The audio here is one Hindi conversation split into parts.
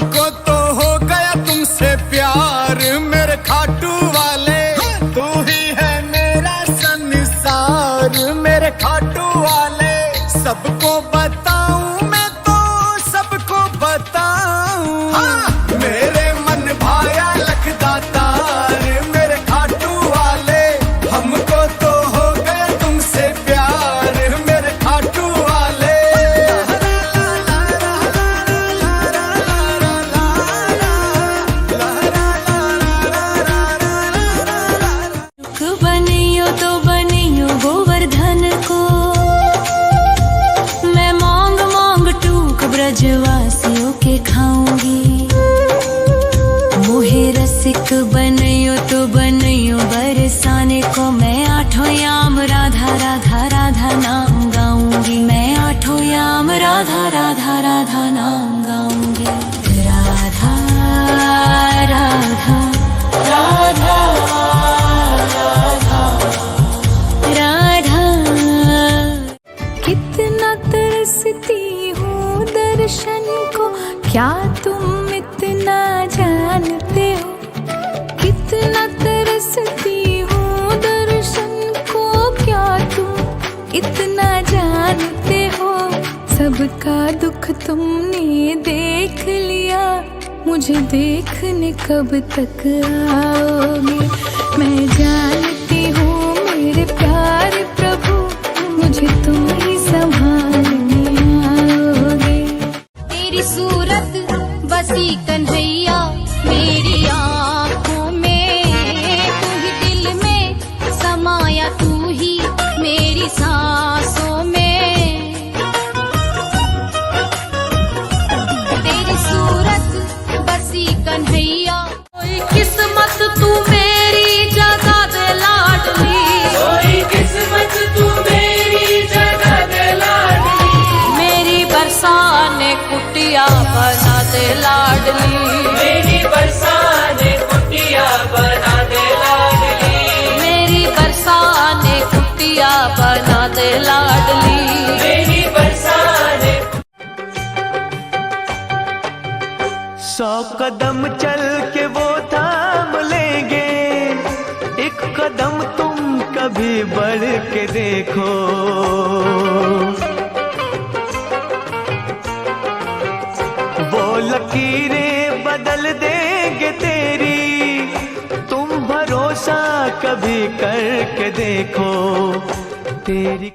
हमको तो हो गया तुमसे प्यार मेरे खाटू वाले, तू ही है मेरा संसार मेरे खाटू वाले। सबको बताऊं मैं तो सबको बताऊं, हाँ। मेरे मन भाया लखदातार मेरे खाटू वाले, हमको तो हो गया तुमसे प्यार मेरे खाटू वाले। बनियो तो बनियो गोवर्धन को, मैं मांग मांग टूक ब्रजवासियों के खाऊंगी। मोहे रसिक बनियो तो बनियो बरसाने को, मैं आठों याम राधा राधा राधा नाम गाऊंगी। मैं आठों याम राधा राधा राधा नाम गाऊंगी। राधा राधा राधा कितना तरसती हूँ दर्शन को, क्या तुम इतना जानते हो। कितना तरसती हूँ दर्शन को, क्या तुम इतना जानते हो। सबका दुख तुमने देख लिया, मुझे देखने कब तक आओगे। मैं जानती हूँ मेरे प्यारे प्रभु, मुझे तुम ही संभालने आओगे। तेरी सूरत बसी कन्हैया मेरी आँखों में, तू ही दिल में समाया, तू ही मेरी सांसों में। तेरी सूरत बसी कन्हैया, कोई किस्मत तू मेरी जगा दे लाडली, कोई किस्मत तू मेरी जगा दे लाडली। मेरी बरसाने कुटिया बना दे लाडली, मेरी बरसाने कुटिया बना दे लाडली। मेरी बरसाने कुटिया बना दे लाडली, मेरी बरसाने। 100 कदम चल के वो थाम लेंगे, एक कदम तुम कभी बढ़ के देखो। वो लकीरें बदल देंगे तेरी, तुम भरोसा कभी करके देखो। तेरी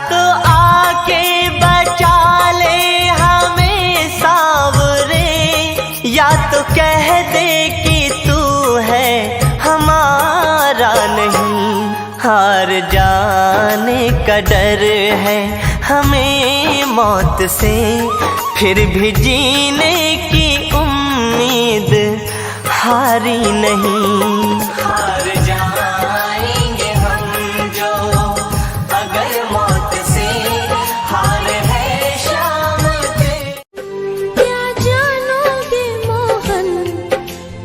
तो आके बचा ले हमें सांवरे, या तो कह दे कि तू है हमारा नहीं। हार जाने का डर है हमें मौत से, फिर भी जीने की उम्मीद हारी नहीं। हार जाएंगे हम जो अगर मौत से, हार है शाम के। क्या जानोगे मोहन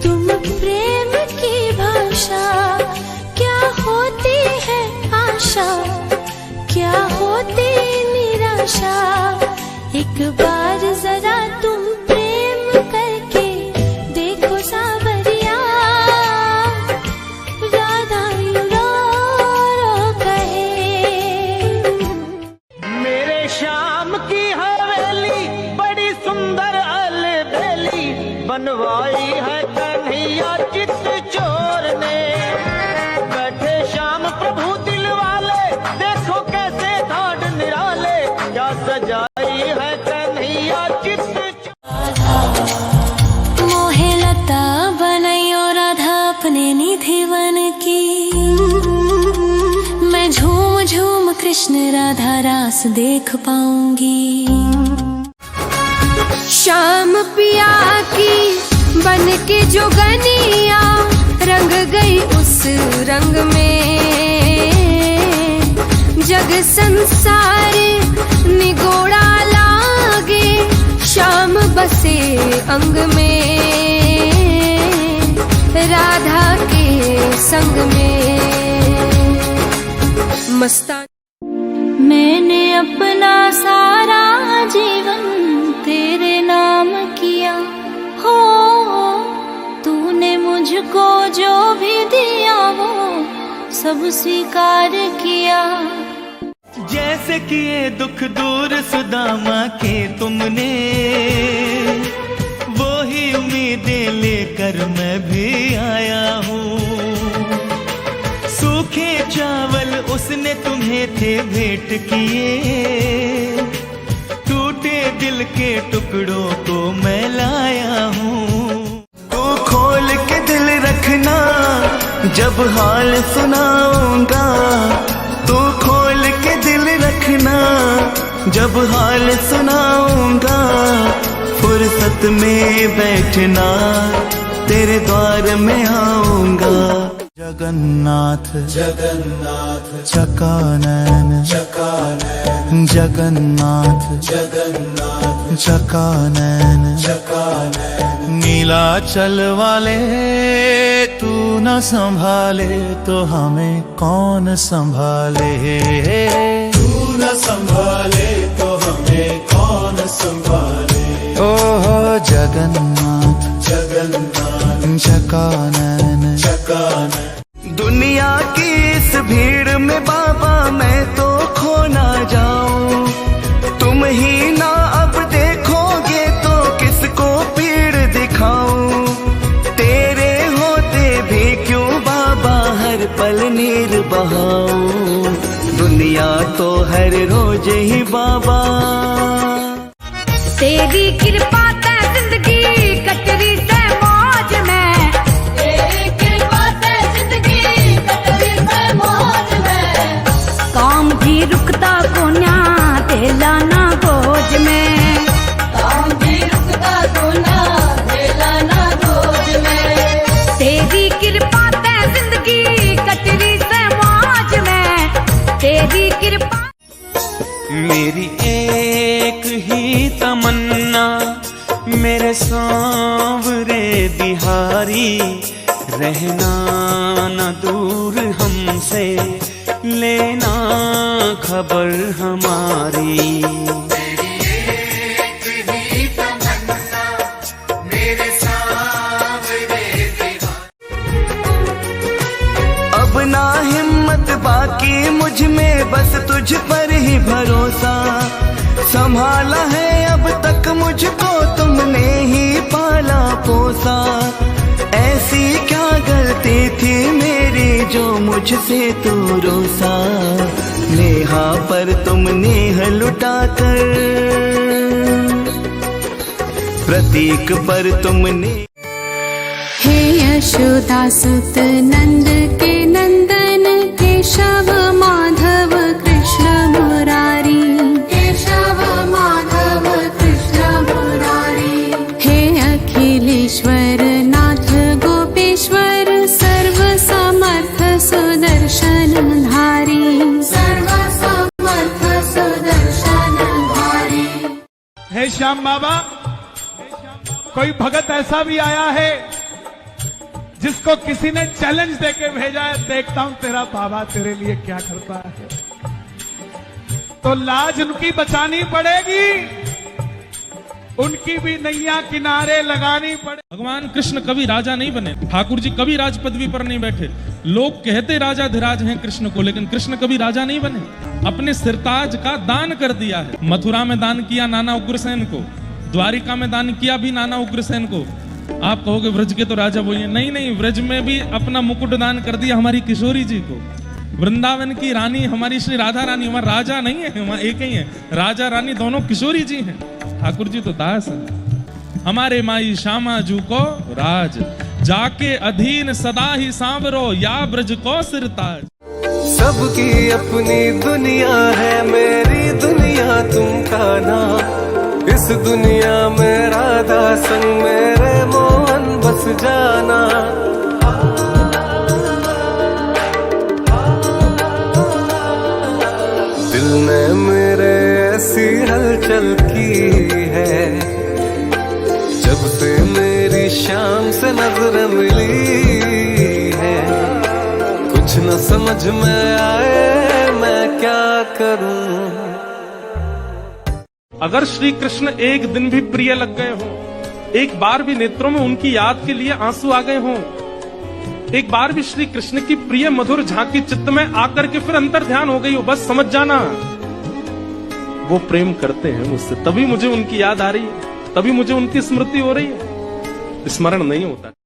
तुम प्रेम की भाषा, क्या होती है आशा, क्या होती निराशा। एक बार जरा तुम प्रेम करके देखो सावरिया, राधा रो रो कहे। मेरे शाम की हवेली बड़ी सुंदर अलबेली, बनवाई है कन्हैया चित्त चोर ने। बैठे श्याम प्रभु दिल वाले, देखो कैसे ठाठ निराले, क्या सजाई है कन्हैया चित्त। मोहे लता बनाइयो राधा अपने निधि बन की, मैं झूम झूम कृष्ण राधा रास देख पाऊंगी। श्याम पिया की बन के जोगनिया, रंग गई उस रंग में। जग संसार निगोड़ा लागे, श्याम बसे अंग में, राधा के संग में। मस्तान मैंने अपना सारा जीवन तेरे नाम किया, हो तुमको जो भी दिया वो सब स्वीकार किया। जैसे किए दुख दूर सुदामा के तुमने, वो ही उम्मीदें लेकर मैं भी आया हूँ। सूखे चावल उसने तुम्हें थे भेंट किए, टूटे दिल के टुकड़ों को मैं लाया हूँ। तू खोल के दिल रखना जब हाल सुनाऊंगा, तू खोल के दिल रखना जब हाल सुनाऊंगा। फुर्सत में बैठना तेरे द्वार में आऊंगा। जगन्नाथ जगन्नाथ चकानैन चकानैन, जगन्नाथ जगन्नाथ चकानैन चकानैन। नीलाचल वाले तू न संभाले तो हमें कौन संभाले, तू न संभाले तो हमें कौन संभाले। ओहो जगन्नाथ जगन्नाथ चकानैन चकानैन। दुनिया की इस भीड़ में बाबा मैं तो खो ना जाऊं, तुम ही ना अब देखोगे तो किसको पीड़ दिखाऊं। तेरे होते भी क्यों बाबा हर पल नीर बहाऊं, दुनिया तो हर रोज ही बाबा। तेरी कृपा से जिंदगी कटरी से मौज में, तेरी कृपा से जिंदगी कटरी से मौज में। काम भी रुकता को ना देला ना गोज में, काम भी रुकता को ना देला ना गोद में। तेरी कृपा से जिंदगी कटरी से मौज में, तेरी कृपा। मेरी एक ही तमन्ना मेरे सांवरे बिहारी, रहना न दूर हमसे लेना खबर हमारी। मेरी एक ही तमन्ना मेरे सांवरे बिहारी। अब ना हिम्मत बाकी मुझ में, बस तुझ पर ही भरोसा। संभाला है अब तक मुझको तुमने ही पाला पोसा। ऐसी क्या गलती थी मेरी जो मुझसे तू रोसा। नेहा पर तुम नेह लुटा कर, प्रतीक पर तुमने। हे यशोदा सुत नंद के नंदन, केशव माधव कृष्ण मुरारी, केशव माधव कृष्ण मुरारी। हे अखिलेश्वर नाथ गोपेश्वर, सर्व समर्थ सुदर्शन धारी, सर्व समर्थ सुदर्शन धारी। हे श्याम बाबा, कोई भगत ऐसा भी आया है जिसको किसी ने चैलेंज देके भेजा है, देखता हूं तेरा बाबा तेरे लिए क्या करता है। तो लाज उनकी बचानी पड़ेगी, उनकी भी नैया किनारे लगानी पड़ेगी। भगवान कृष्ण कभी राजा नहीं बने, ठाकुर जी कभी राज पदवी पर नहीं बैठे। लोग कहते राजा धीराज हैं कृष्ण को, लेकिन कृष्ण कभी राजा नहीं बने। अपने सिरताज का दान कर दिया है। मथुरा में दान किया नाना उग्रसेन को, द्वारिका में दान किया भी नाना उग्रसेन को। आप कहोगे व्रज के तो राजा वही है। नहीं नहीं, व्रज में भी अपना मुकुट दान कर दिया हमारी किशोरी जी को। वृंदावन की रानी हमारी श्री राधा रानी, हमारा राजा नहीं है, वहां एक ही है, राजा रानी दोनों किशोरी जी हैं। ठाकुर जी तो दास है। हमारे माई श्यामा जू को राज, जाके अधीन सदा ही सांवरो, या ब्रज को सिरताज। सबकी अपनी दुनिया है, मेरी दुनिया तुम खाना। इस दुनिया में राधा संग मेरे मोहन बस जाना। दिल ने मेरे ऐसी हलचल की है, जब से मेरी शाम से नजर मिली है। कुछ न समझ में आए मैं क्या करूं। अगर श्री कृष्ण एक दिन भी प्रिय लग गए हो, एक बार भी नेत्रों में उनकी याद के लिए आंसू आ गए हों, एक बार भी श्री कृष्ण की प्रिय मधुर झांकी चित्त में आकर के फिर अंतर ध्यान हो गई हो, बस समझ जाना वो प्रेम करते हैं मुझसे, तभी मुझे उनकी याद आ रही है, तभी मुझे उनकी स्मृति हो रही है, स्मरण नहीं होता।